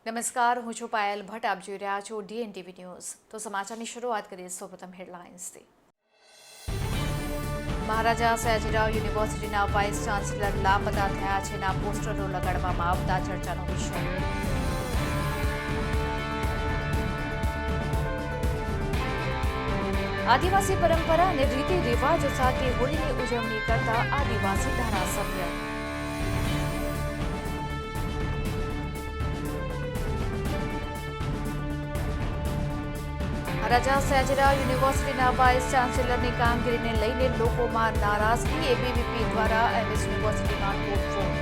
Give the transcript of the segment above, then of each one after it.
નમસ્કાર, હું છું પાયલ ભટ્ટ. આપ જોઈ રહ્યા છો DNTV ન્યૂઝ. તો સમાચારની શરૂઆત કરીએ સૌપ્રથમ હેડલાઇન્સથી. મહારાજા સયાજીરાવ યુનિવર્સિટીના વાઇસ ચાન્સેલર લાપતા થયા છેના પોસ્ટરો લગાડવામાં આવતા ચર્ચાનો વિષય. આદિવાસી પરંપરા અને રીતિ રિવાજો સાથે હોળીની ઉજવણી કરતા આદિવાસી ધારાસભ્ય. મહારાજા સયાજીરાવ યુનિવર્સિટીના વાઇસ ચાન્સેલરની કામગીરીને લઈને લોકોમાં નારાજગી. એબીવીપી દ્વારા MS યુનિવર્સિટીમાં તોડફોડ.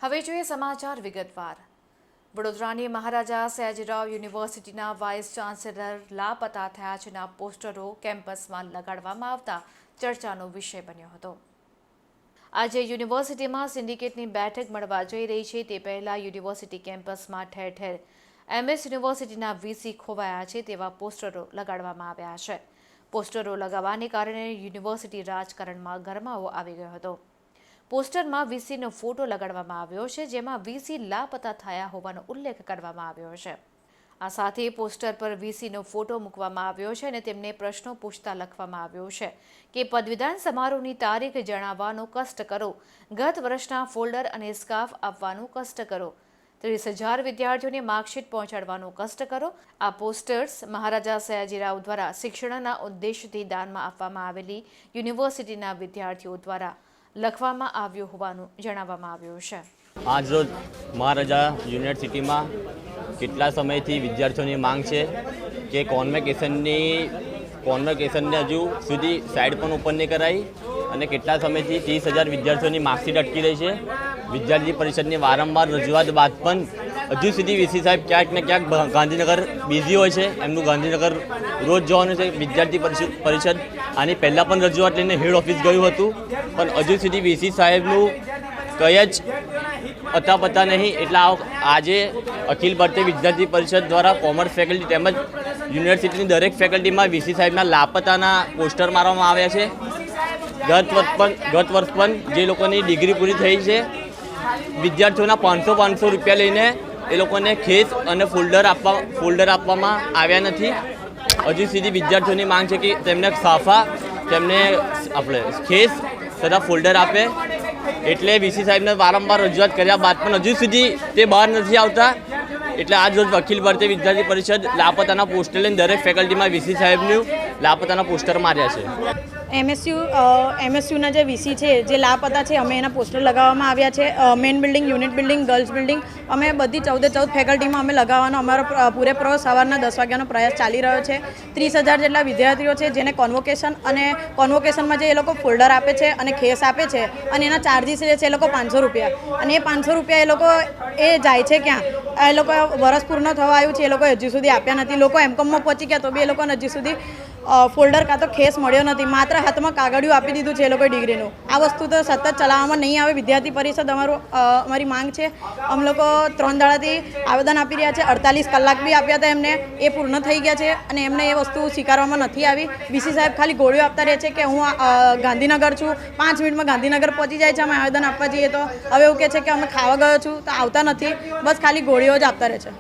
હવે જોઈએ સમાચાર વિગતવાર. વડોદરાની મહારાજા સયાજીરાવ યુનિવર્સિટીના વાઇસ ચાન્સેલર લાપતા થયા છેના પોસ્ટરો કેમ્પસમાં લગાડવામાં આવતા ચર્ચાનો વિષય બન્યો હતો. આજે યુનિવર્સિટીમાં સિન્ડિકેટની બેઠક મળવા જઈ રહી છે તે પહેલા યુનિવર્સિટી કેમ્પસમાં ઠેર ઠેર MS યુનિવર્સિટીના VC ખોવાયા છે તેવા પોસ્ટરો લગાડવામાં આવ્યા છે. પોસ્ટરો લગાવવાને કારણે યુનિવર્સિટી રાજકારણમાં ગરમાવો આવી ગયો હતો. પોસ્ટરમાં VCનો ફોટો લગાડવામાં આવ્યો છે, જેમાં VC લાપતા થયા હોવાનો ઉલ્લેખ કરવામાં આવ્યો છે. આ સાથે પોસ્ટર પર VCનો ફોટો મૂકવામાં આવ્યો છે અને તેમને પ્રશ્નો પૂછતા લખવામાં આવ્યો છે કે પદવીદાન સમારોહની તારીખ જણાવવાનું કષ્ટ કરો, ગત વર્ષના ફોલ્ડર અને સ્કાર્ફ આપવાનું કષ્ટ કરો, 30,000 વિદ્યાર્થીઓને માર્કશીટ પહોંચાડવાનું કષ્ટ કરો. આ પોસ્ટર્સ મહારાજા સયાજીરાવ દ્વારા શિક્ષણના ઉદ્દેશથી દાનમાં આપવામાં આવેલી યુનિવર્સિટીના વિદ્યાર્થીઓ દ્વારા લખવામાં આવ્યું હોવાનું જણાવવામાં આવ્યું છે. આજરોજ મહારાજા યુનિવર્સિટીમાં કેટલા સમયથી વિદ્યાર્થીઓની માંગ છે કે કોન્વોકેશનને હજુ સુધી સાઇડ પણ ઓપન નહીં કરાઈ અને કેટલા સમયથી 30,000 વિદ્યાર્થીઓની માર્કશીટ અટકી રહી છે. વિદ્યાર્થી પરિષદની વારંવાર રજૂઆત બાદ પણ હજુ સુધી VC સાહેબ ક્યાંક ને ક્યાંક ગાંધીનગર બિઝી હોય છે. એમનું ગાંધીનગર રોજ જવાનું છે. વિદ્યાર્થી પરિષદ આની પહેલાં પણ રજૂઆત લઈને હેડ ઓફિસ ગયું હતું, પણ હજુ સુધી VC સાહેબનું કંઈ જ અતાપતા નહીં. એટલે આજે અખિલ ભારતીય વિદ્યાર્થી પરિષદ દ્વારા કોમર્સ ફેકલ્ટી તેમજ યુનિવર્સિટીની દરેક ફેકલ્ટીમાં VC સાહેબના લાપતાના પોસ્ટર મારવામાં આવ્યા છે. ગત વર્ષ પણ જે લોકોની ડિગ્રી પૂરી થઈ છે વિદ્યાર્થીઓના 500 રૂપિયા લઈને એ લોકોને ખેસ અને ફોલ્ડર આપવામાં આવ્યા નથી. હજુ સુધી વિદ્યાર્થીઓની માંગ છે કે તેમને સાફા, તેમને આપણે ખેસ તથા ફોલ્ડર આપે. એટલે VC સાહેબને વારંવાર રજૂઆત કર્યા બાદ પણ હજુ સુધી તે બહાર નથી આવતા. એટલે આજ રોજ અખિલ ભારતીય વિદ્યાર્થી પરિષદ લાપતાના પોસ્ટર લઈને દરેક ફેકલ્ટીમાં VC સાહેબનું લાપતાના પોસ્ટર માર્યા છે. MSUના જે VC છે જે લાપતા છે, અમે એના પોસ્ટર લગાવવામાં આવ્યા છે. Main building, unit building, girls building, અમે બધી 14 ફેકલ્ટીમાં અમે લગાવવાનો અમારો પૂરેપૂરો સવારના 10 વાગ્યાનો પ્રયાસ ચાલી રહ્યો છે. 30,000 જેટલા વિદ્યાર્થીઓ છે જેને કોન્વોકેશનમાં જે એ લોકો ફોલ્ડર આપે છે અને ખેસ આપે છે અને એના ચાર્જીસ છે એ લોકો 500 રૂપિયા, અને એ 500 રૂપિયા એ લોકો જાય છે ક્યાં? એ લોકો વર્ષ પૂર્ણ થવા આવ્યું છે, એ લોકો હજુ સુધી આપ્યા નથી. લોકો M.Com પહોંચી ગયા તો બી એ લોકોને હજુ સુધી ફોલ્ડર કાં તો ખેસ મળ્યો નથી. માત્ર હાથમાં કાગળિયું આપી દીધું છે એ લોકો ડિગ્રીનું. આ વસ્તુ તો સતત ચલાવવામાં નહીં આવે. વિદ્યાર્થી પરિષદ અમારી માંગ છે. અમે લોકો 3 દાડાથી આવેદન આપી રહ્યા છે. 48 કલાક બી આપ્યા હતા એમને, એ પૂર્ણ થઈ ગયા છે અને એમને એ વસ્તુ સ્વીકારવામાં નથી આવી. VC સાહેબ ખાલી ગોળીઓ આપતા રહે છે કે હું ગાંધીનગર છું, 5 મિનિટમાં ગાંધીનગર પહોંચી જાય છે. અમે આવેદન આપવા જઈએ તો હવે એવું કહે છે કે અમે ખાવા ગયો છું, તો આવતા નથી. બસ ખાલી ગોળીઓ જ આપતા રહે છે.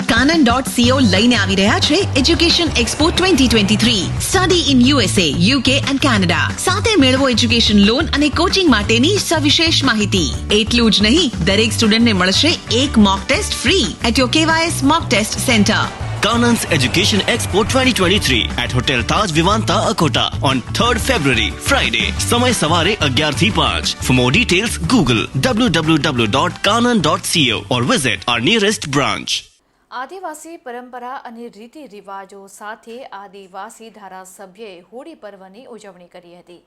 Canon.co લઈને આવી રહ્યા છે education expo 2023. Study in USA, UK and Canada. સાથે મેળવો એજ્યુકેશન લોન અને કોચિંગ માટેની સવિશેષ માહિતી. એટલું જ નહીં, દરેક સ્ટુડન્ટને મળશે એક mock test free at your KYS mock test centre. Canon's Education Expo 2023 at Hotel Taj Vivanta, Akota on 3rd February, Friday. સમય સવારે 11 થી 5. For more details, Google www.canon.co or visit our nearest branch. આદિવાસી પરંપરા અને રીતિ રિવાજો સાથે આદિવાસી ધારાસભ્યએ હોળી પર્વની ઉજવણી કરી હતી.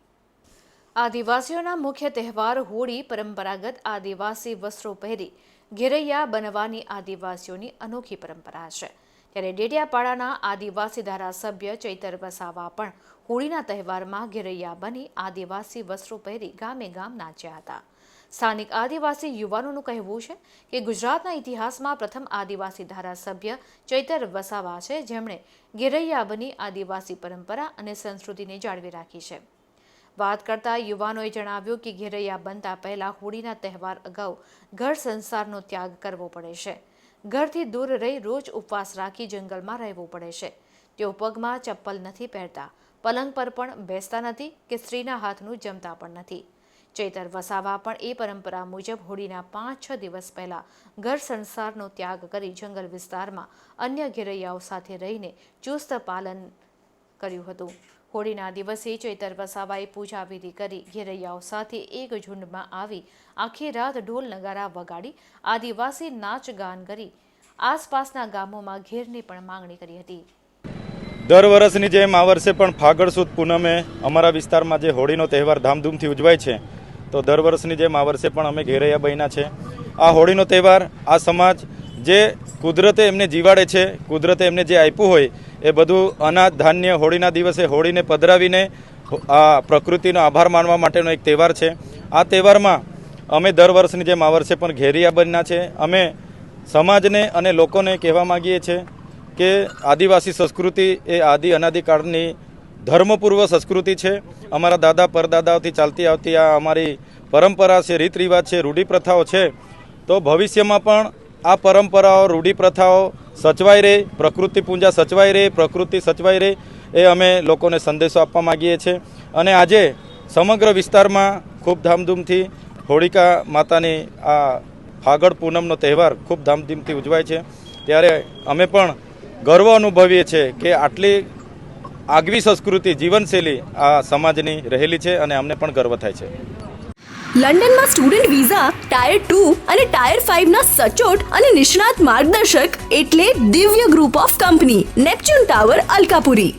આદિવાસીઓના મુખ્ય તહેવાર હોળી પરંપરાગત આદિવાસી વસ્ત્રો પહેરી ઘેરૈયા બનવાની આદિવાસીઓની અનોખી પરંપરા છે. ત્યારે ડેડિયાપાડાના આદિવાસી ધારાસભ્ય ચૈતર વસાવા પણ હોળીના તહેવારમાં ઘેરૈયા બની આદિવાસી વસ્ત્રો પહેરી ગામે ગામ નાચ્યા હતા. સ્થાનિક આદિવાસી યુવાનોનું કહેવું છે કે ગુજરાતના ઇતિહાસમાં પ્રથમ આદિવાસી ધારાસભ્ય ચૈતર વસાવા છે, જેમણે ઘેરૈયા બની આદિવાસી પરંપરા અને સંસ્કૃતિને જાળવી રાખી છે. વાત કરતા યુવાનોએ જણાવ્યું કે ઘેરૈયા બનતા પહેલા હોળીના તહેવાર અગાઉ ઘર સંસારનો ત્યાગ કરવો પડે છે. ઘરથી દૂર રહી રોજ ઉપવાસ રાખી જંગલમાં રહેવું પડે છે. તેઓ પગમાં ચપ્પલ નથી પહેરતા, પલંગ પર પણ બેસતા નથી કે સ્ત્રીના હાથનું જમતા પણ નથી. ચૈતર વસાવા પણ એ પરંપરા મુજબ હોળીના 5-6 દિવસ પહેલા ઘર સંસારનો ત્યાગ કરી જંગલ વિસ્તારમાં અન્ય ઘેરૈયાઓ સાથે રહીને ચુસ્ત પાલન કર્યું હતું. હોળીના દિવસે ચૈતર વસાવાએ પૂજા વિધિ કરી ઘેરૈયાઓ સાથે એક ઝુંડમાં આવી આખી રાત ઢોલ નગારા વગાડી આદિવાસી નાચ ગાન કરી આસપાસના ગામોમાં ઘેરની પણ માંગણી કરી હતી. દર વર્ષની જેમ આ વર્ષે પણ ફાગણ સુદ પૂનમે અમારા વિસ્તારમાં જે હોળીનો તહેવાર ધામધૂમથી ઉજવાય છે, તો દર વર્ષની જેમ આ વર્ષે પણ અમે ઘેરૈયા બન્યા છે. આ હોળીનો તહેવાર આ સમાજ જે કુદરતે એમને જીવાડે છે, કુદરતે એમને જે આપ્યું હોય એ બધું અનાજ ધાન્ય હોળીના દિવસે હોળીને પધરાવીને આ પ્રકૃતિનો આભાર માનવા માટેનો એક તહેવાર છે. આ તહેવારમાં અમે દર વર્ષની જેમ આ વર્ષે પણ ઘેરૈયા બન્યા છે. અમે સમાજને અને લોકોને કહેવા માગીએ છીએ કે આદિવાસી સંસ્કૃતિ એ આદિ અનાદિકાળની ધર્મપૂર્વ સંસ્કૃતિ છે. અમારા દાદા પરદાદાઓથી ચાલતી આવતી આ અમારી પરંપરા છે, રીત રિવાજ છે, રૂઢિપ્રથાઓ છે. તો ભવિષ્યમાં પણ આ પરંપરાઓ રૂઢિપ્રથાઓ સચવાઈ રહે, પ્રકૃતિ પૂજા સચવાઈ રહે, પ્રકૃતિ સચવાઈ રહે એ અમે લોકોને સંદેશો આપવા માગીએ છીએ. અને આજે સમગ્ર વિસ્તારમાં ખૂબ ધામધૂમથી હોળિકા માતાની આ ફાગણ પૂનમનો તહેવાર ખૂબ ધામધૂમથી ઉજવાય છે. ત્યારે અમે પણ ગર્વ અનુભવીએ છીએ કે આટલી આગવી સંસ્કૃતિ જીવનશૈલી આ સમાજની રહેલી છે અને અમને પણ ગર્વ થાય છે. લંડનમાં સ્ટુડન્ટ વિઝા ટાયર 2 અને ટાયર 5 ના સચોટ અને નિષ્ણાત માર્ગદર્શક એટલે Divya group of company, Neptune tower, Alkapuri.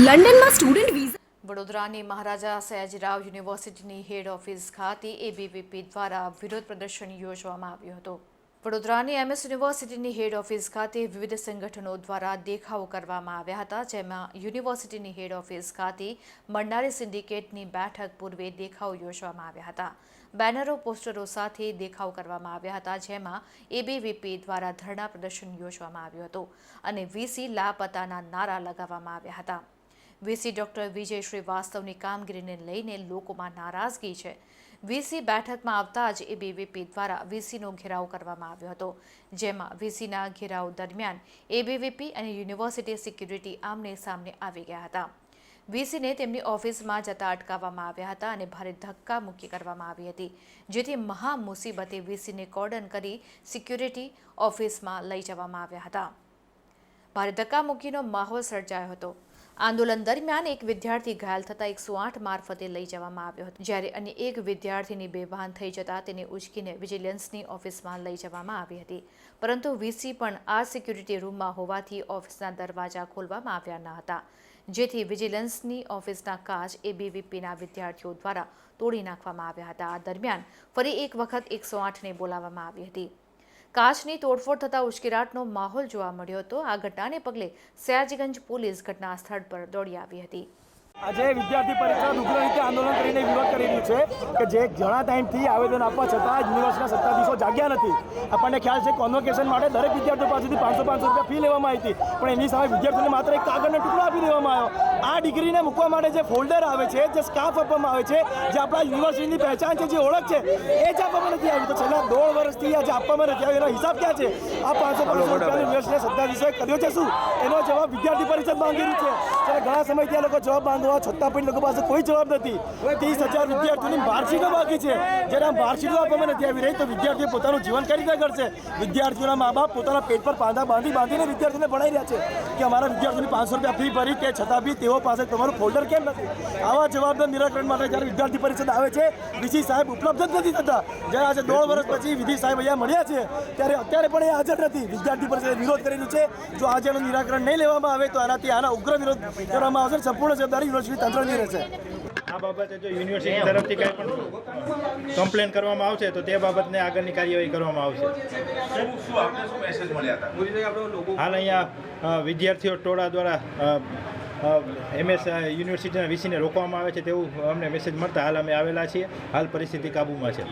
લંડનમાં સ્ટુડન્ટ વિઝા. વડોદરાની મહારાજા સયાજીરાવ યુનિવર્સિટીની હેડ ઓફિસ ખાતે એબીવીપી દ્વારા વિરોધ પ્રદર્શન યોજવામાં આવ્યું હતું. વડોદરાની એમએસ યુનિવર્સિટીની હેડ ઓફિસ ખાતે વિવિધ સંગઠનો દ્વારા દેખાવો કરવામાં આવ્યા હતા, જેમાં યુનિવર્સિટીની હેડ ઓફિસ ખાતે મળનારી સિન્ડિકેટની બેઠક પૂર્વે દેખાવો યોજવામાં આવ્યા હતા. બેનરો, પોસ્ટરો સાથે દેખાવ કરવામાં આવ્યા હતા, જેમાં એબીવીપી દ્વારા ધરણા પ્રદર્શન યોજવામાં આવ્યું હતું અને વીસી લાપતાના નારા લગાવવામાં આવ્યા હતા. વીસી ડોક્ટર વિજય શ્રીવાસ્તવની કામગીરીને લઈને લોકોમાં નારાજગી છે. વીસી બેઠકમાં આવતા જ એબીવીપી દ્વારા વીસીનો ઘેરાવ કરવામાં આવ્યો હતો, જેમાં વીસીના ઘેરાવ દરમિયાન એબીવીપી અને યુનિવર્સિટી સિક્યુરિટી આમને સામને આવી ગયા હતા. વીસીને તેમની ઓફિસમાં જતા અટકાવવામાં આવ્યા હતા અને ભારે ધક્કા મૂકી કરવામાં આવી હતી, જેથી મહા મુસીબતે વીસીને કોર્ડન કરી સિક્યુરિટી ઓફિસમાં લઈ જવામાં આવ્યા હતા. ભારે ધક્કા મૂકીનો માહોલ સર્જાયો હતો. આંદોલન દરમિયાન એક વિદ્યાર્થી ઘાયલ થતા 108 મારફતે લઈ જવામાં આવ્યો હતો, જ્યારે અન્ય એક વિદ્યાર્થીની બેભાન થઈ જતા તેને ઉચકીને વિજિલન્સની ઓફિસમાં લઈ જવામાં આવી હતી. પરંતુ વીસી પણ આ સિક્યુરિટી રૂમમાં હોવાથી ઓફિસના દરવાજા ખોલવામાં આવ્યા ન હતા, જેથી વિજિલન્સની ઓફિસના કાચ એબીવીપીના વિદ્યાર્થીઓ દ્વારા તોડી નાખવામાં આવ્યા હતા. આ દરમિયાન ફરી એક વખત 108ને બોલાવવામાં આવી હતી. કાચની તોડફોડ થતાં ઉશ્કેરાટનો માહોલ જોવા મળ્યો હતો. આ ઘટનાને પગલે સયાજીગંજ પોલીસ ઘટના સ્થળ પર દોડી આવી હતી. આજે વિદ્યાર્થી પરિષદ ઉગ્ર રીતે આંદોલન કરીને વિરોધ કરી રહ્યું છે કે જે ઘણા ટાઈમથી આવેદન આપવા છતાં યુનિવર્સિટીના સત્તાધીશો જાગ્યા નથી. આપણને ખ્યાલ છે કોન્વોકેશન માટે દરેક વિદ્યાર્થીઓ પાસેથી 500 રૂપિયા ફી લેવામાં આવી હતી, પણ એની સામે વિદ્યાર્થીઓને માત્ર એક કાગળનો ટુકડો આપી દેવામાં આવ્યો. આ ડિગ્રીને મૂકવા માટે જે ફોલ્ડર આવે છે, જે સ્કાર્ફ આપવામાં આવે છે, જે આપણા યુનિવર્સિટીની પહેચાન છે, જે ઓળખ છે, એ જ આપવામાં નથી આવ્યું. તો છેલ્લા 1.5 વર્ષથી આજે આપવામાં નથી આવ્યું. એનો હિસાબ ક્યાં છે? આ 500 રૂપિયા યુનિવર્સિટીના સત્તાધીશોએ કર્યો છે શું? એનો જવાબ વિદ્યાર્થી પરિષદ માંગી રહ્યું છે. ત્યારે ઘણા સમયથી આ લોકો જવાબ માંગવા છતાં પણ લોકો પાસે કોઈ જવાબ નથી. 30,000 વિદ્યાર્થીઓની માર્કશીટો બાકી છે. જ્યારે આ માર્કશીટો આપવામાં નથી આવી રહી તો વિદ્યાર્થીઓ પોતાનું જીવન કઈ રીતે કરશે? વિદ્યાર્થીઓના મા બાપ પોતાના પેટ પર પાંદા બાંધીને વિદ્યાર્થીઓને ભણાઈ રહ્યા છે કે અમારા વિદ્યાર્થીઓની 500 રૂપિયા ફી ભરી તે છતાં બી તેઓ પાસે તમારું ફોલ્ડર કેમ નથી? આવા જવાબના નિરાકરણ માટે જ્યારે વિદ્યાર્થી પરિષદ આવે છે, વીસી સાહેબ ઉપલબ્ધ જ નથી થતા. જ્યારે આજે 1.5 વર્ષ પછી વિધિ સાહેબ અહીંયા મળ્યા છે, ત્યારે અત્યારે પણ એ હાજર નથી. વિદ્યાર્થી પરિષદે વિરોધ કરેલું છે. જો આજે એનું નિરાકરણ નહીં લેવામાં આવે તો આના ઉગ્ર વિરોધ કરવામાં આવશે. સંપૂર્ણ જવાબદારી યુનિવર્સિટી તંત્રની રહેશે. આ બાબતે જો યુનિવર્સિટી તરફથી કંઈ પણ કમ્પ્લેન કરવામાં આવશે તો તે બાબતને આગળની કાર્યવાહી કરવામાં આવશે. હાલ અહીંયા વિદ્યાર્થીઓ ટોળા દ્વારા એમએસ યુનિવર્સિટીના વીસીને રોકવામાં આવે છે તેવું અમને મેસેજ મળતા હાલ અમે આવેલા છીએ. હાલ પરિસ્થિતિ કાબૂમાં છે.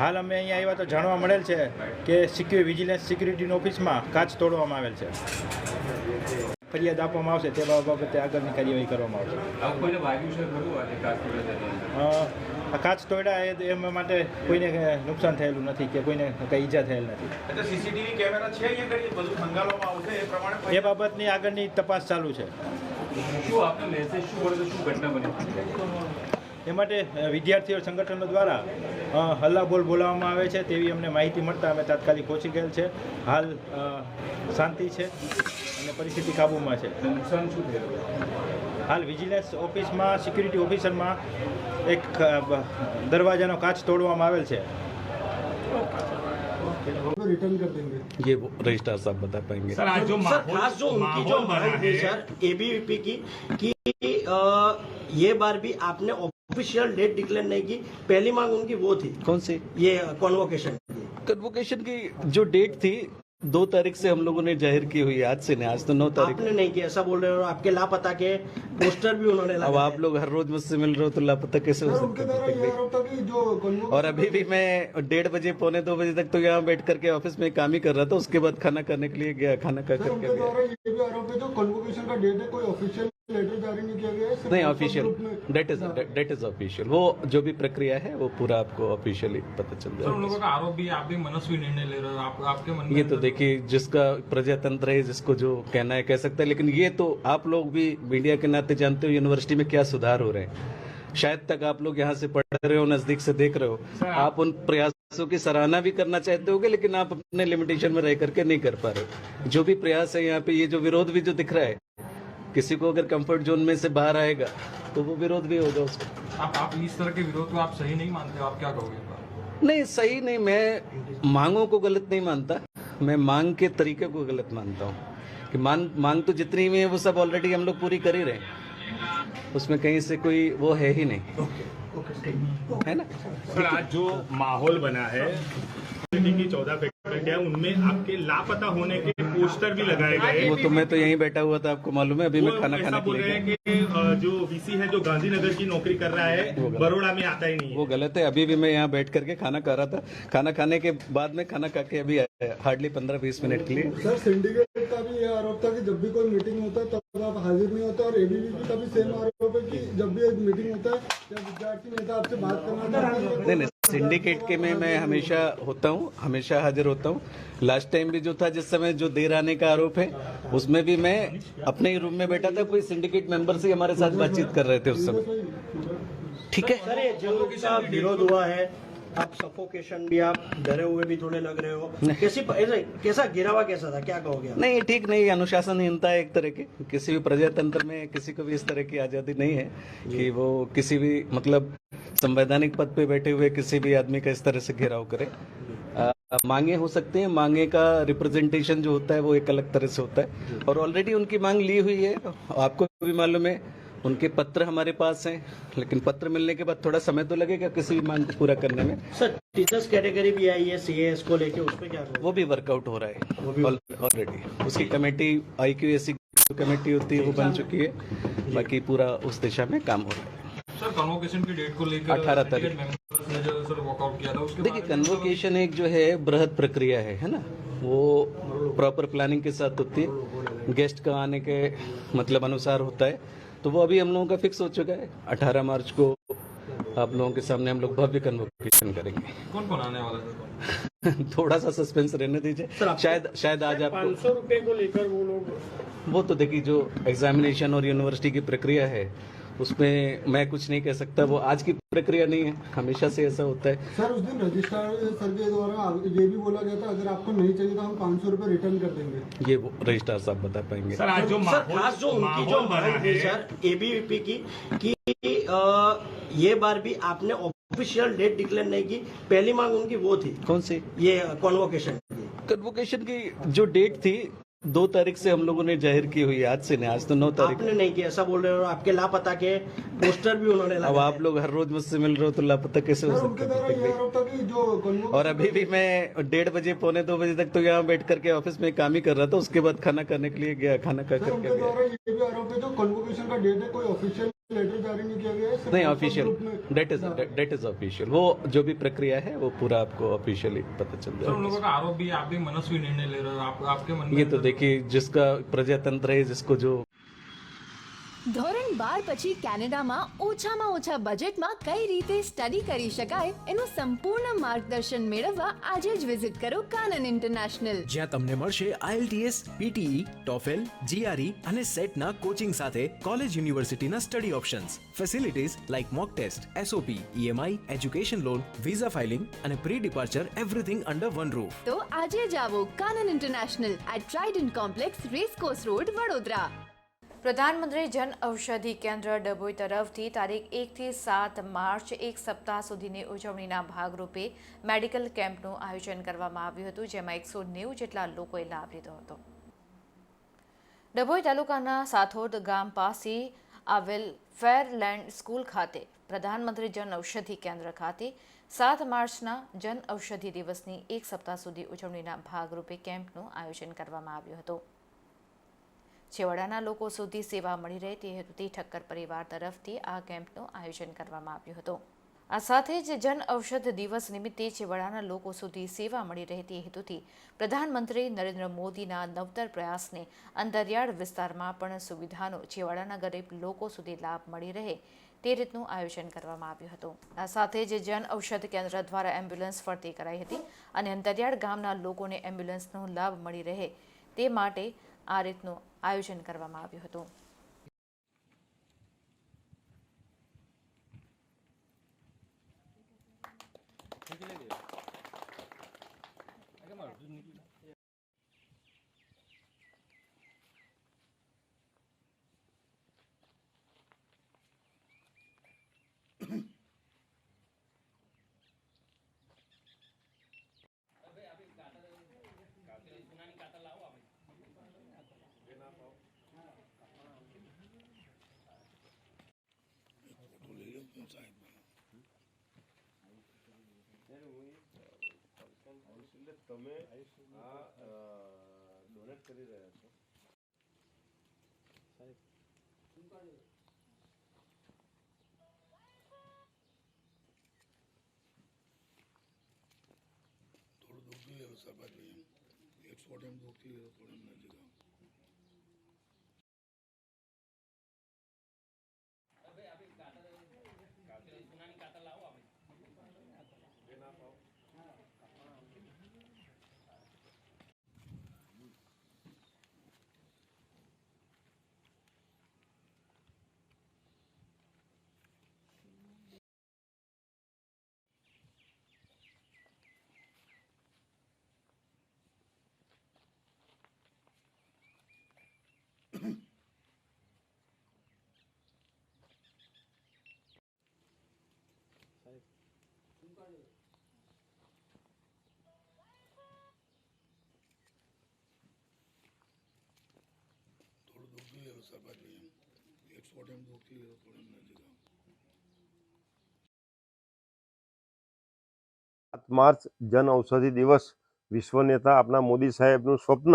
હાલ અમે અહીંયા આવ્યા તો જાણવા મળેલ છે કે વિજિલન્સ સિક્યુરિટીની ઓફિસમાં કાચ તોડવામાં આવેલ છે. ફરિયાદ આપવામાં આવશે તે બાબતે આગળની કાર્યવાહી કરવામાં આવશે. આ કાચ તોડ્યા એ માટે કોઈને નુકસાન થયેલું નથી કે કોઈને કંઈ ઈજા થયેલ નથી. સીસીટીવી કેમેરા છે અહીંયા આગળ બધું ખંગાલવામાં આવશે એ પ્રમાણે એ બાબતની આગળની તપાસ ચાલુ છે. શું આપનો મેસેજ શું પડે શું ઘટના બની? એ માટે વિદ્યાર્થીઓ સંગઠનો દ્વારા હલ્લાબોલ બોલાવવામાં આવે છે તેવી અમને માહિતી મળતા અમે તાત્કાલિક પહોંચી ગયેલ છે. હાલ શાંતિ છે અને પરિસ્થિતિ કાબૂમાં છે. નુકસાન શું થયું? હાલ વિજિલન્સ ઓફિસમાં સિક્યુરિટી ઓફિસરમાં એક દરવાજાનો કાચ તોડવામાં આવેલ છે. रिटर्न कर देंगे ये रजिस्ट्रार साहब बता पाएंगे. सर आज जो खास जो उनकी जो मांग थी सर एबीवीपी की कि ये बार भी आपने ऑफिशियल डेट डिक्लेयर नहीं की, पहली मांग उनकी वो थी. कौन सी? ये कॉन्वोकेशन कन्वोकेशन की जो डेट थी 2 तारीख से हम लोगों ने जाहिर की हुई है. आज से नहीं, आज तो 9 तारीख. आपने नहीं किया ऐसा बोल रहे हो. आपके लापता के पोस्टर भी उन्होंने अब आप लोग हर रोज मुझसे मिल रहे हो तो लापता कैसे हो सकते हैं? और अभी भी मैं 1:30 बजे 1:45 बजे तक तो यहाँ बैठ करके ऑफिस में काम ही कर रहा था. उसके बाद खाना खाने के लिए गया, खाना खा करके गया. ये भी आरोप है जो कन्वोकेशन का डेट है कोई ऑफिशियल लेटर जारी नहीं किया गया है. नहीं ऑफिशियल, डेट इज ऑफिशियल. वो जो भी प्रक्रिया है वो पूरा आपको ऑफिशियली पता चल जाएगा. उन लोगों का आरोप भी आप भी मनस्वी निर्णय ले रहे हो. आपके मन में ये तो देखिए जिसका प्रजातंत्र है जिसको जो कहना है कह सकता है. लेकिन ये तो आप लोग भी मीडिया के नाते जानते हो यूनिवर्सिटी में क्या सुधार हो रहे हैं. शायद तक आप लोग यहाँ से पढ़ रहे हो, नजदीक से देख रहे हो. आप उन प्रयासों की सराहना भी करना चाहते होगे लेकिन आप अपने लिमिटेशन में रह करके नहीं कर पा रहे. जो भी प्रयास है यहाँ पे, ये जो विरोध भी जो दिख रहा है, किसी को अगर कंफर्ट जोन में से बाहर आएगा तो वो विरोध भी होगा उसको. आप इस तरह के विरोध को आप सही नहीं मानते हो. आप क्या कहोगे? नहीं सही नहीं, मैं मांगों को गलत नहीं मानता, मैं मांग के तरीके को गलत मानता हूँ. कि मांग तो जितनी भी है वो सब ऑलरेडी हम लोग पूरी कर ही रहे हैं. उसमें कहीं से कोई वो है ही नहीं. है ना? सर आज जो माहौल बना है की 14 फैकल्टी है उनमें आपके लापता होने के पोस्टर भी लगाए गए. वो तो मैं तो यहीं बैठा हुआ था, आपको मालूम है. अभी मैं खाना खाने के बोल रहे हैं कि जो वीसी है जो गांधीनगर की नौकरी कर रहा है बड़ौदा में आता ही नहीं है. वो गलत है. अभी भी मैं यहाँ बैठ करके खाना खा रहा था. खाना खाने के बाद में खाना खा के अभी आया हार्डली 15-20 मिनट के लिए. सर सिंडिकेट का भी ये आरोप था कि जब भी कोई मीटिंग होता है तब आप हाजिर नहीं होता. और एबीवीपी का भी सेम आरोप है कि जब भी एक मीटिंग होता है या विद्यार्थी नेता आपसे बात करना चाहते हैं. नहीं सिंडिकेट के में मैं हमेशा होता हूँ, हमेशा हाजिर होता हूँ. लास्ट टाइम भी जो था जिस समय जो देर आने का आरोप है उसमें भी मैं अपने ही रूम में बैठा था. कोई सिंडिकेट मेंबर से हमारे साथ बातचीत कर रहे थे उस समय. ठीक है सर ये जो विरोध हुआ है आप सफोकेशन भी आप डरे हुए भी थोड़े लग रहे हो. कैसा गिरावा कैसा था, क्या कहोगे? नहीं ठीक नहीं, अनुशासनहीनता है एक तरह की. किसी भी प्रजातंत्र में किसी को भी इस तरह की आजादी नहीं है कि वो किसी भी मतलब संवैधानिक पद पे बैठे हुए किसी भी आदमी का इस तरह से घेराव करे. मांगे हो सकते हैं, मांगे का रिप्रेजेंटेशन जो होता है वो एक अलग तरह से होता है. और ऑलरेडी उनकी मांग ली हुई है, आपको भी मालूम है. उनके पत्र हमारे पास हैं लेकिन पत्र मिलने के बाद थोड़ा समय तो लगेगा किसी भी मांग को पूरा करने में. सर टीचर्स कैटेगरी भी आई है सीएस को लेके, उस पे क्या कहोगे? वो भी वर्कआउट हो रहा है ऑलरेडी. उसकी कमेटी IQAC कमेटी होती है वो बन चुकी है. बाकी पूरा उस दिशा में काम हो रहा है. सर कन्वोकेशन की डेट को लेकर 18 तारीख सर वॉकआउट किया था. उसके देखिए कन्वोकेशन एक जो है बृहद प्रक्रिया है ना. वो प्रॉपर प्लानिंग के साथ होती है. गेस्ट का आने के मतलब अनुसार होता है. तो वो अभी हम लोगों का फिक्स हो चुका है. 18 मार्च को आप लोगों के सामने हम लोग भव्य कन्वोकेशन करेंगे. कौन कौन आने वाला है? थोड़ा सा सस्पेंस रहने दीजिए. शायद आज आप 500 रुपए को लेकर वो लोग वो तो देखिए जो एग्जामिनेशन और यूनिवर्सिटी की प्रक्रिया है उसमें मैं कुछ नहीं कह सकता. वो आज की प्रक्रिया नहीं है, हमेशा से ऐसा होता है. सर उस दिन रजिस्ट्रार सर के द्वारा ये भी बोला गया था अगर आपको नहीं चाहिए तो हम 500 रुपए रिटर्न कर देंगे. ये रजिस्ट्रार साहब बता पाएंगे. सर आज जो खास जो उनकी जो मांग थी सर एबीवीपी की कि ये बार भी आपने ऑफिशियल डेट डिक्लेयर नहीं की, पहली मांग उनकी वो थी. कौन सी? ये कॉन्वोकेशन की जो डेट थी 2 तारीख से हम लोगों ने जाहिर की हुई है. आज से नहीं, आज तो 9 तारीख. आपने नहीं किया ऐसा बोल रहे हो. आपके लापता के पोस्टर भी उन्होंने अब आप लोग हर रोज मुझसे मिल रहे हो तो लापता कैसे हो सकते हैं? और अभी भी मैं 1:30 बजे 1:45 बजे तक तो यहाँ बैठ करके ऑफिस में काम ही कर रहा था. उसके बाद खाना खाने के लिए गया, खाना खा करके गया. ये भी आरोप है जो कन्वोकेशन का डेट है कोई ऑफिशियल लेटर जारी नहीं किया गया है? नहीं ऑफिशियल, डेट इज ऑफिशियल। वो जो भी प्रक्रिया है वो पूरा आपको ऑफिशियली पता चल सर उन जाएगा। लोगों का आरोप भी है, आप भी मनस्वी निर्णय ले रहे हो, आपके मन में ये तो देखिए, जिसका प्रजातंत्र है, जिसको जो ધોરણ 12 પછી કેનેડામાં ઓછામાં ઓછા બજેટમાં કઈ રીતે સ્ટડી કરી શકાય એનું સંપૂર્ણ માર્ગદર્શન મેળવવા આજે જ વિઝિટ કરો કાનન ઇન્ટરનેશનલ, જ્યાં તમને મળશે IELTS, PTE, TOEFL, GRE અને સેટના કોચિંગ સાથે કોલેજ યુનિવર્સિટીના study options, facilities like mock test, SOP, EMI, education loan, visa filing અને pre departure, everything under one roof. તો આજે જ આવો Kanan international at Trident complex, racecourse road, Vadodara. પ્રધાનમંત્રી જન ઔષધિ કેન્દ્ર ડભોઈ તરફથી તારીખ 1 થી 7 માર્ચ એક સપ્તાહ સુધીની ઉજવણીના ભાગરૂપે મેડિકલ કેમ્પનું આયોજન કરવામાં આવ્યું હતું, જેમાં 190 જેટલા લોકોએ લાભ લીધો હતો. ડભોઈ તાલુકાના સાથોદ ગામ પાસે આવેલ ફેરલેન્ડ સ્કૂલ ખાતે પ્રધાનમંત્રી જન ઔષધિ કેન્દ્ર ખાતે 7 માર્ચના જન ઔષધિ દિવસની એક સપ્તાહ સુધી ઉજવણીના ભાગરૂપે કેમ્પનું આયોજન કરવામાં આવ્યું હતું. છેવાડાના લોકો સુધી સેવા મળી રહે તે હેતુથી ઠક્કર પરિવાર તરફથી આ કેમ્પનું આયોજન કરવામાં આવ્યું હતું. આ સાથે જ જન ઔષધ દિવસ નિમિત્તે છેવાડાના લોકો સુધી સેવા મળી રહે તે હેતુથી પ્રધાનમંત્રી નરેન્દ્ર મોદીના નવતર પ્રયાસને અંતરિયાળ વિસ્તારમાં પણ સુવિધાનો છેવાડાના ગરીબ લોકો સુધી લાભ મળી રહે તે રીતનું આયોજન કરવામાં આવ્યું હતું. આ સાથે જ જન ઔષધ કેન્દ્ર દ્વારા એમ્બ્યુલન્સ ફરતી કરાઈ હતી અને અંતરિયાળ ગામના લોકોને એમ્બ્યુલન્સનો લાભ મળી રહે તે માટે આ રીતનું આયોજન કરવામાં આવ્યું હતું. તમે આ ડોનેટ કરી રહ્યા છો સાહેબ? થોડું દૂરથી લેવો સરબાજ ભાઈ, 100 ટાઈમ દૂરથી લેવો, થોડું નજીક આવો. થોડું દૂરથી લેવો સરબાજ ભાઈ, 100 ટાઈમ દૂરથી લેવો, થોડું નજીક આવો. 7 માર્ચ જન ઔષધિ દિવસ વિશ્વ નેતા આપણા મોદી સાહેબનું સ્વપ્ન,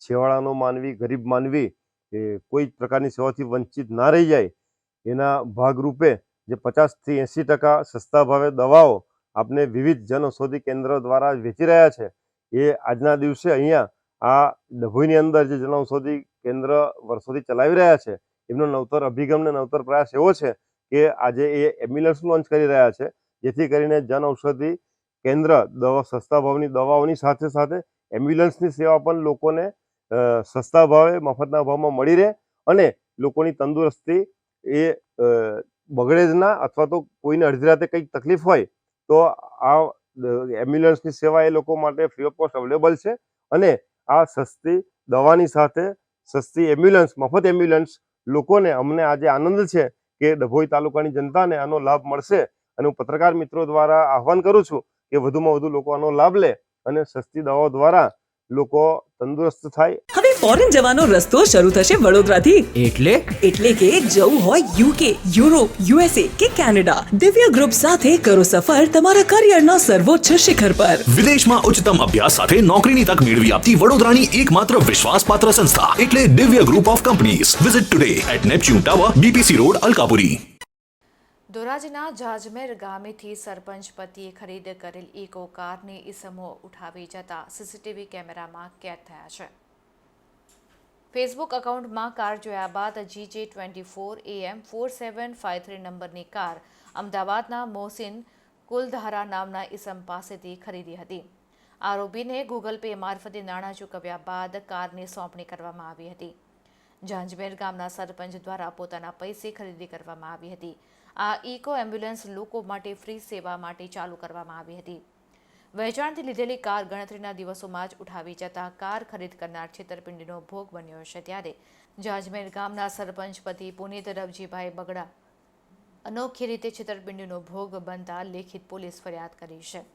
છેવાડાનો માનવી, ગરીબ માનવી એ કોઈ પ્રકારની સેવાથી વંચિત ના રહી જાય એના ભાગરૂપે જે 50થી 80% સસ્તા ભાવે દવાઓ આપને વિવિધ જન ઔષધિ કેન્દ્ર દ્વારા વેચી રહ્યા છે, એ આજના દિવસે અહીંયા આ ડભોઈની અંદર જે જન ઔષધિ કેન્દ્ર વર્ષોથી ચલાવી રહ્યા છે એમનો નવતર અભિગમ ને નવતર પ્રયાસ એવો છે કે આજે એ એમ્બ્યુલન્સ લોન્ચ કરી રહ્યા છે, જેથી કરીને જન ઔષધિ કેન્દ્ર સસ્તા ભાવની દવાઓની સાથે સાથે એમ્બ્યુલન્સની સેવા પણ લોકોને સસ્તા ભાવે, મફતના ભાવમાં મળી રહે અને લોકોની તંદુરસ્તી એ બગડે જ ના, અથવા તો કોઈને અડધી રાતે કંઈક તકલીફ હોય તો આ એમ્બ્યુલન્સની સેવા એ લોકો માટે ફ્રી ઓફ કોસ્ટ અવેલેબલ છે. અને આ સસ્તી દવાની સાથે સસ્તી એમ્બ્યુલન્સ, મફત એમ્બ્યુલન્સ લોકોને, અમને આજે આનંદ છે કે ડભોઈ તાલુકાની જનતાને આનો લાભ મળશે અને હું પત્રકાર મિત્રો દ્વારા આહવાન કરું છું કે વધુમાં વધુ લોકો આનો લાભ લે અને સસ્તી દવાઓ દ્વારા લોકો તંદુરસ્ત થાય. હવે ફોરેન જવાનો રસ્તો શરૂ થશે વડોદરાથી. એટલે કે જવું હોય યુકે, યુરોપ, USA કે કેનેડા, દિવ્ય ગ્રુપ સાથે કરો સફર તમારા કરિયરના સર્વોચ્ચ શિખર પર. વિદેશમાં ઉચ્ચતમ અભ્યાસ સાથે નોકરીની તક મેળવી આપતી વડોદરાની એકમાત્ર વિશ્વાસપાત્ર સંસ્થા એટલે Divya group of companies. Visit today at Neptune tower, BPC road, Alkapuri. ધોરાજીના જાજમેર ગામેથી સરપંચ પતિએ ખરીદ કરેલ ઇકો કારને ઇસમો ઉઠાવી જતા સીસીટીવી કેમેરામાં કેદ થયા છે. ફેસબુક એકાઉન્ટમાં કાર જોયા બાદ GJ24AM 4753 નંબરની કાર અમદાવાદના મોહસિન કુલધારા નામના ઇસમ પાસેથી ખરીદી હતી. આરોપીને ગૂગલ પે મારફતે નાણાં ચૂકવ્યા બાદ કારની સોંપણી કરવામાં આવી હતી. જાંજમેર ગામના સરપંચ દ્વારા પોતાના પૈસે ખરીદી કરવામાં આવી હતી. આ ઇકો એમ્બ્યુલન્સ લોકો માટે ફ્રી સેવા માટે ચાલુ કરવામાં આવી હતી. વેચાણથી લીધેલી કાર ગણતરીના દિવસોમાં જ ઉઠાવી જતા કાર ખરીદ કરનાર છેતરપિંડીનો ભોગ બન્યો છે. ત્યારે જાજમેર ગામના સરપંચ પતિ પુનિત રવજીભાઈ બગડા અનોખી રીતે છેતરપિંડીનો ભોગ બનતા લેખિત પોલીસ ફરિયાદ કરી છે.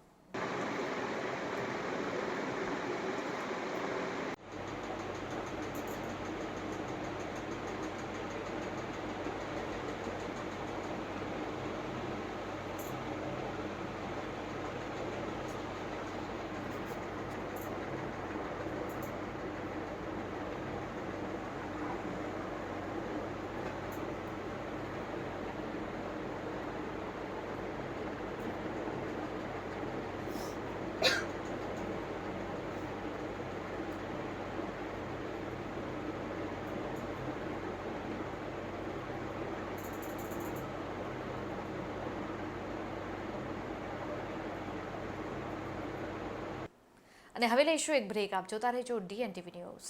અને હવે લઈશું એક બ્રેક. આપ જોતા રહેજો DNTV ન્યૂઝ.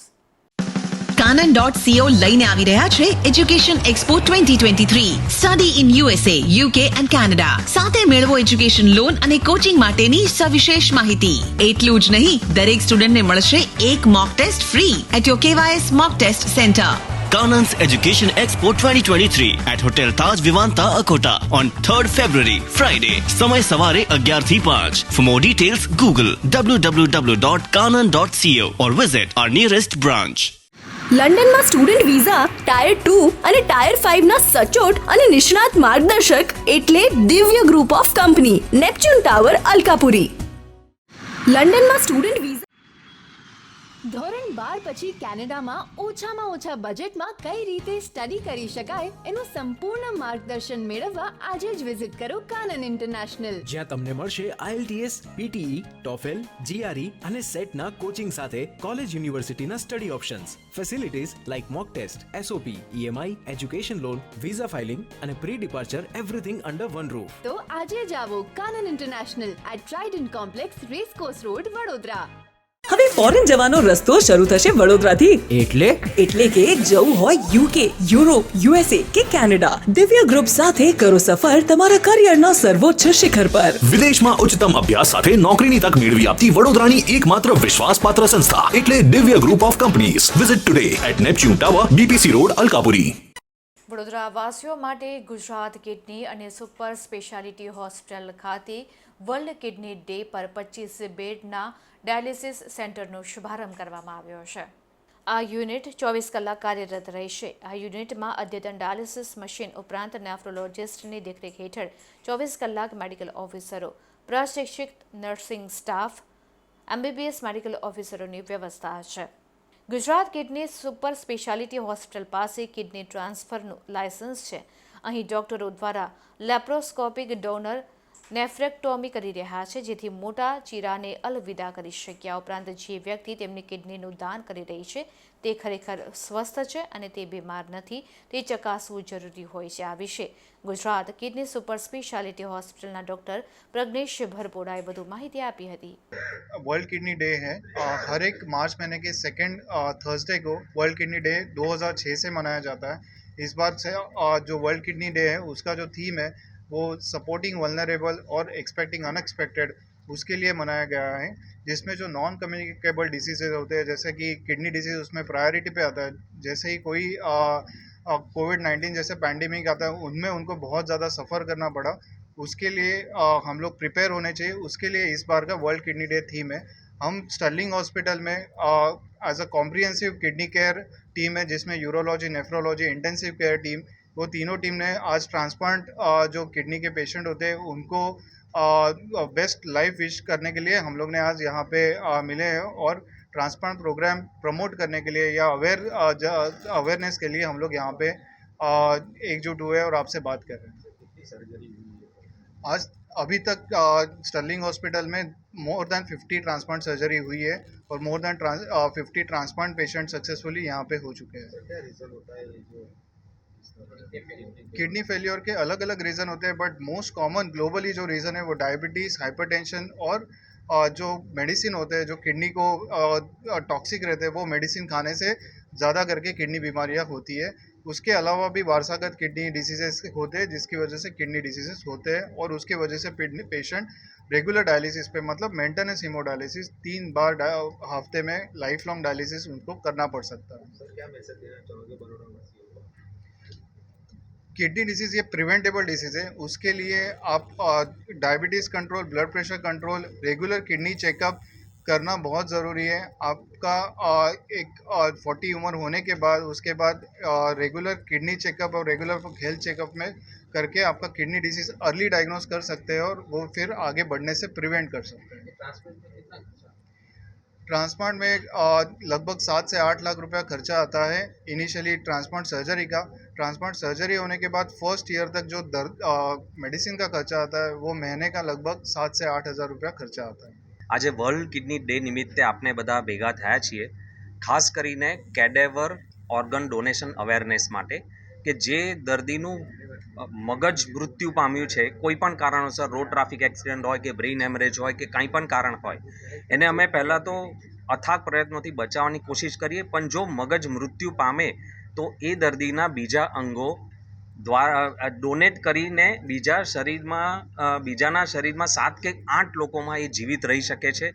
Canon.co લઈને આવી રહ્યા છે education expo 2023. Study in USA, UK and Canada. સાથે મેળવો એજ્યુકેશન લોન અને કોચિંગ માટેની સવિશેષ માહિતી. એટલું જ નહીં, દરેક સ્ટુડન્ટને મળશે એક mock test free at your KYS mock test centre. Kanan's Education Expo 2023 at Hotel Taj Vivanta, Akota on 3rd February, Friday. સમય સવારે 11 થી 5. For more details, Google www.kanan.co or visit our nearest branch. લંડનમાં student visa tyre 2 અને tyre 5 ના સચોટ અને નિષ્ણાત માર્ગદર્શક એટલે Divya group of company, Neptune tower, Alkapuri. લંડનમાં સ્ટુડન્ટ વિઝા ધોરણ 12 પછી કેનેડામાં ઓછામાં ઓછા બજેટમાં કઈ રીતે સ્ટડી કરી શકાય એનું સંપૂર્ણ માર્ગદર્શન મેળવવા આજે જ વિઝિટ કરો કાનન ઇન્ટરનેશનલ, જ્યાં તમને મળશે IELTS, PTE, TOEFL, GRE અને સેટના કોચિંગ સાથે કોલેજ યુનિવર્સિટીના study options, facilities like mock test, SOP, EMI, education loan, visa filing અને pre departure everything under one roof. તો આજે જ આવો Kanan international at Trident complex, racecourse road, Vadodara. હવે ફોરેન જવાનો રસ્તો શરૂ થશે વડોદરાથી. એટલે કે જવું હોય યુકે, યુરોપ, USA કે કેનેડા, દિવ્ય ગ્રુપ સાથે કરો સફર તમારા કરિયરના સર્વોચ્ચ શિખર પર. વિદેશમાં ઉચ્ચતમ અભ્યાસ સાથે નોકરીની તક મેળવી આપતી વડોદરાની એકમાત્ર વિશ્વાસપાત્ર સંસ્થા એટલે Divya group of companies. Visit today at Neptune tower, BPC road, Alkapuri. Vadodara વાસીઓ માટે ગુજરાત કિડની અને સુપર સ્પેશિયાલિટી હોસ્પિટલ ખાતે વર્લ્ડ કિડની ડે પર 25 બેડના ડાયાલિસિસ સેન્ટરનો શુભારંભ કરવામાં આવ્યો છે. આ યુનિટ 24 કલાક કાર્યરત રહેશે. આ યુનિટમાં અદ્યતન ડાયાલિસિસ મશીન ઉપરાંત નેફ્રોલોજિસ્ટની દેખરેખ હેઠળ 24 કલાક મેડિકલ ઓફિસરો, પ્રશિક્ષિત નર્સિંગ સ્ટાફ, MBBS મેડિકલ ઓફિસરોની વ્યવસ્થા છે. Gujarat kidney super speciality hospital પાસે કિડની ટ્રાન્સફરનું લાયસન્સ છે. અહીં ડોક્ટરો દ્વારા લેપ્રોસ્કોપિક ડોનર નેફ્રેક્ટોમી કરી રહ્યા છે, જેથી મોટા ચીરાને અલવિદા કરી શક્યા. ઉપરાંત જે વ્યક્તિ તેમની કિડનીનું દાન કરી રહી છે તે ખરેખર સ્વસ્થ છે અને તે બીમાર નથી તે ચકાસવું જરૂરી હોય છે. આ વિશે ગુજરાત કિડની સુપર સ્પેશિયાલિટી હોસ્પિટલના ડॉक्टर प्रज्ञेश भरपोड़ाए વધુ માહિતી આપી હતી. वर्ल्ड किडनी डे है. हर एक मार्च महीने के सेकेंड थर्सडे को वर्ल्ड किडनी डे 2006 से मनाया जाता है. इस बार से जो वर्ल्ड किडनी डे है उसका जो थीम है वो सपोर्टिंग वल्नरेबल और एक्सपेक्टिंग अनएक्सपेक्टेड उसके लिए मनाया गया है, जिसमें जो नॉन कम्युनिकेबल डिसीजेज होते हैं जैसे कि किडनी डिसीज उसमें प्रायोरिटी पे आता है. जैसे ही कोई कोविड-19 जैसे पैंडेमिक आता है उनमें उनको बहुत ज़्यादा सफ़र करना पड़ा. उसके लिए हम लोग प्रिपेयर होने चाहिए. उसके लिए इस बार का वर्ल्ड किडनी डे थीम है. हम स्टर्लिंग हॉस्पिटल में as a comprehensive kidney care team है, जिसमें urology, nephrology, intensive care team, वो तीनों टीम ने आज ट्रांसप्लांट जो किडनी के पेशेंट होते हैं उनको बेस्ट लाइफ विश करने के लिए हम लोग ने आज यहाँ पे मिले हैं और ट्रांसप्लांट प्रोग्राम प्रमोट करने के लिए या अवेयरनेस के लिए हम लोग यहाँ पे एकजुट हुए और आपसे बात कर रहे हैं। आज अभी तक स्टर्लिंग हॉस्पिटल में मोर देन 50 ट्रांसप्लांट सर्जरी हुई है और more than 50 transplant patient successfully यहाँ पे हो चुके हैं। किडनी फेलियर के अलग अलग रीज़न होते हैं, बट मोस्ट कॉमन ग्लोबली जो रीज़न है वो डायबिटीज़, हाइपरटेंशन और जो मेडिसिन होते हैं जो किडनी को टॉक्सिक रहते हैं वो मेडिसिन खाने से ज़्यादा करके किडनी बीमारियां होती है। उसके अलावा भी वारसागत किडनी डिसीजेस होते हैं जिसकी वजह से किडनी डिसीजेस होते हैं और उसकी वजह से पेशेंट रेगुलर डायलिसिस पे मतलब मेंटेनेंस हीमोडायलिसिस 3 बार हफ्ते में लाइफ लॉन्ग डायलिसिस उनको करना पड़ सकता है। सर क्या मैसेज देना चाहोगे बड़ौदा? किडनी डिसीज़ ये प्रिवेंटेबल डिसीज़ है, उसके लिए आप diabetes control, blood pressure control, regular kidney checkup करना बहुत ज़रूरी है। आपका एक 40 उम्र होने के बाद उसके बाद रेगुलर किडनी चेकअप और रेगुलर हेल्थ चेकअप में करके आपका किडनी डिसीज़ अर्ली डायग्नोस कर सकते हैं और वो फिर आगे बढ़ने से प्रिवेंट कर सकते हैं। ट्रांसप्लांट में लगभग 7 से 8 लाख रुपया खर्चा आता है इनिशियली ट्रांसप्लांट सर्जरी का। ट्रांसप्लांट सर्जरी होने के बाद फर्स्ट ईयर तक जो मेडिसिन का खर्चा आता है वो महीने का लगभग 7 से 8 हज़ार रुपया खर्चा आता है। आज वर्ल्ड किडनी डे निमित्ते आपने बधा भेगा थया छीए खास करीने कैडेवर ऑर्गन डोनेशन अवेरनेस माटे के जे दर्दीनु मगज मृत्यु पाम्યું છે કોઈપણ કારણોસર રોડ ટ્રાફિક એક્સિડન્ટ હોય કે બ્રેઇન હેમરેજ હોય કે કંઈ પણ કારણ હોય એને અમે પહેલાં તો અથાગ પ્રયત્નોથી બચાવવાની કોશિશ કરીએ પણ જો મગજ મૃત્યુ પામે તો એ દર્દીના બીજા અંગો દ્વારા ડોનેટ કરીને બીજાના શરીરમાં 7 કે 8 લોકોમાં એ જીવિત રહી શકે છે।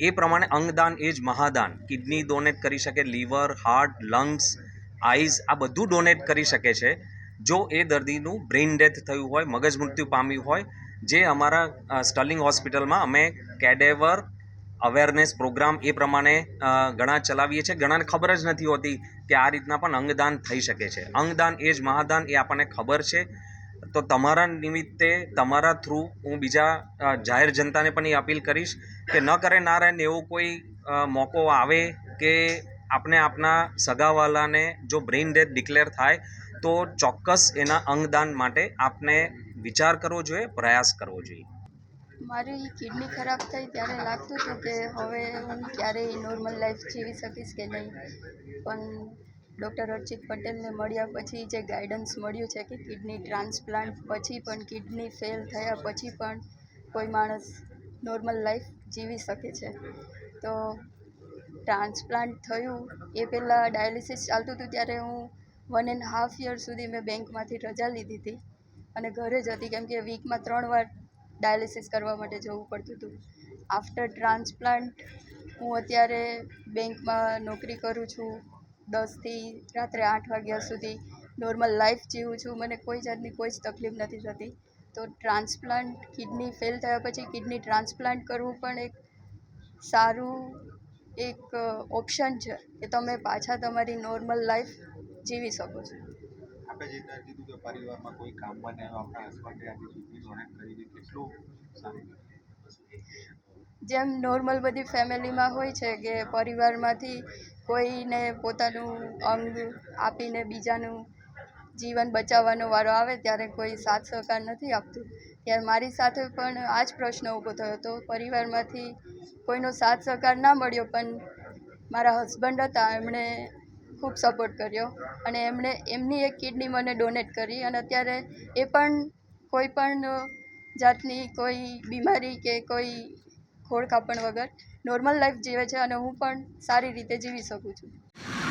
એ પ્રમાણે અંગદાન એ જ મહાદાન। કિડની ડોનેટ કરી શકે, લીવર, હાર્ટ, લંગ્સ, આઈઝ આ બધું ડોનેટ કરી શકે છે જો એ દર્દીનું બ્રેઇન ડેથ થયું હોય, મગજ મૃત્યુ પામ્યું હોય। જે અમારા સ્ટર્લિંગ હોસ્પિટલમાં અમે કેડેવર અવેરનેસ પ્રોગ્રામ એ પ્રમાણે ઘણા ચલાવીએ છીએ। ઘણાને ખબર જ નથી હોતી કે આ રીતના પણ અંગદાન થઈ શકે છે। અંગદાન એ જ મહાદાન એ આપણને ખબર છે। તો તમારા નિમિત્તે તમારા થ્રુ હું બીજા જાહેર જનતાને પણ એ અપીલ કરીશ કે ન કરે ના રહે ને એવો કોઈ મોકો આવે કે આપણે આપણા સગાવાલાને જો બ્રેઇન ડેથ ડિક્લેર થાય તો ચોક્કસ એના અંગદાન માટે આપને વિચાર કરવો જોઈએ, પ્રયાસ કરવો જોઈએ। મારી કિડની ખરાબ થઈ ત્યારે લાગતું હતું કે હવે હું ક્યારેય નોર્મલ લાઈફ જીવી શકીશ કે નહીં, પણ ડૉક્ટર અર્ચિત પટેલને મળ્યા પછી જે ગાઈડન્સ મળ્યું છે કે કિડની ટ્રાન્સપ્લાન્ટ પછી પણ કિડની ફેલ થયા પછી પણ કોઈ માણસ નોર્મલ લાઈફ જીવી શકે છે। તો ટ્રાન્સપ્લાન્ટ થયું એ પહેલાં ડાયાલિસિસ ચાલતું હતું ત્યારે હું 1.5 યર સુધી મેં બેંકમાંથી રજા લીધી હતી અને ઘરે જ હતી કેમ કે વીકમાં 3 વાર ડાયાલિસિસ કરવા માટે જવું પડતું હતું। આફ્ટર ટ્રાન્સપ્લાન્ટ હું અત્યારે બેંકમાં નોકરી કરું છું, 10થી રાત્રે 8 વાગ્યા સુધી નોર્મલ લાઈફ જીવું છું, મને કોઈ જાતની કોઈ જ તકલીફ નથી થતી। તો ટ્રાન્સપ્લાન્ટ કિડની ફેલ થયા પછી કિડની ટ્રાન્સપ્લાન્ટ કરવું પણ એક સારું એક ઓપ્શન છે કે તમે પાછા તમારી નોર્મલ લાઈફ જીવી શકો છો। આપણે જે કીધું કે પરિવારમાં કોઈ કામમાં ને આપણા હસબન્ડે આજે સુધી ડોનેટ કરી દીધી, કેટલું સારું? જેમ નોર્મલ બધી ફેમિલીમાં હોય છે કે પરિવારમાંથી કોઈને પોતાનું અંગ આપીને બીજાનું જીવન બચાવવાનો વારો આવે ત્યારે કોઈ સાથ સહકાર નથી આપતું। ત્યારે મારી સાથે પણ આ જ પ્રશ્ન ઊભો થયો હતો, પરિવારમાંથી કોઈનો સાથ સહકાર ના મળ્યો પણ મારા હસબન્ડ હતા એમણે ખૂબ સપોર્ટ કર્યો અને એમણે એમની એક કિડની મને ડોનેટ કરી અને અત્યારે એ પણ કોઈ પણ જાતની કોઈ બીમારી કે કોઈ ખોળખાપણ વગર નોર્મલ લાઈફ જીવે છે અને હું પણ સારી રીતે જીવી શકું છું।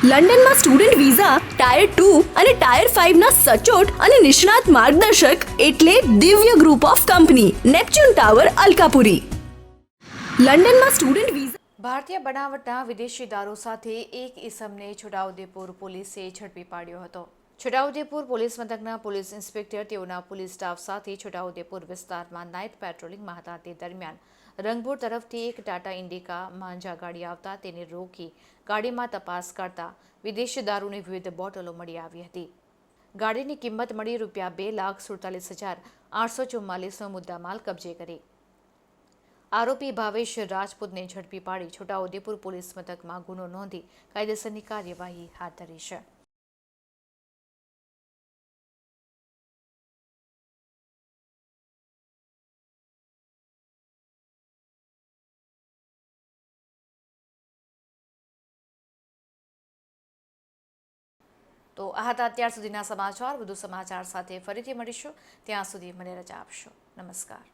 લંડનમાં સ્ટુડન્ટ વિઝા ટાયર 2 અને ટાયર 5 ના સચોટ અને નિષ્ણાત માર્ગદર્શક એટલે Divya group of company, Neptune tower, Alkapuri. લંડનમાં સ્ટુડન્ટ વિઝા ભારતીય બનાવટના વિદેશી દારૂ સાથે એક ઇસમને છોટાઉદેપુર પોલીસે ઝડપી પાડ્યો હતો। છોટાઉદેપુર પોલીસ મથકના પોલીસ ઇન્સ્પેક્ટર તેઓના પોલીસ સ્ટાફ સાથે છોટાઉદેપુર વિસ્તારમાં નાઇટ પેટ્રોલિંગમાં હતા તે દરમિયાન રંગપુર તરફથી એક ટાટા ઇન્ડિકા માંજા ગાડી આવતા તેને રોકી ગાડીમાં તપાસ કરતા વિદેશી દારૂની વિવિધ બોટલો મળી આવી હતી. ગાડીની કિંમત મળી ₹2,47,844નો મુદ્દામાલ કબજે કરી આરોપી ભાવેશ રાજપૂતને ઝડપી પાડી છોટાઉદેપુર પોલીસ મથકમાં ગુનો નોંધી કાયદેસરની કાર્યવાહી હાથ ધરી છે. તો આ હતા અત્યાર સુધીના સમાચાર. વધુ સમાચાર સાથે ફરીથી મળીશું. ત્યાં સુધી મને રજા આપશો. નમસ્કાર.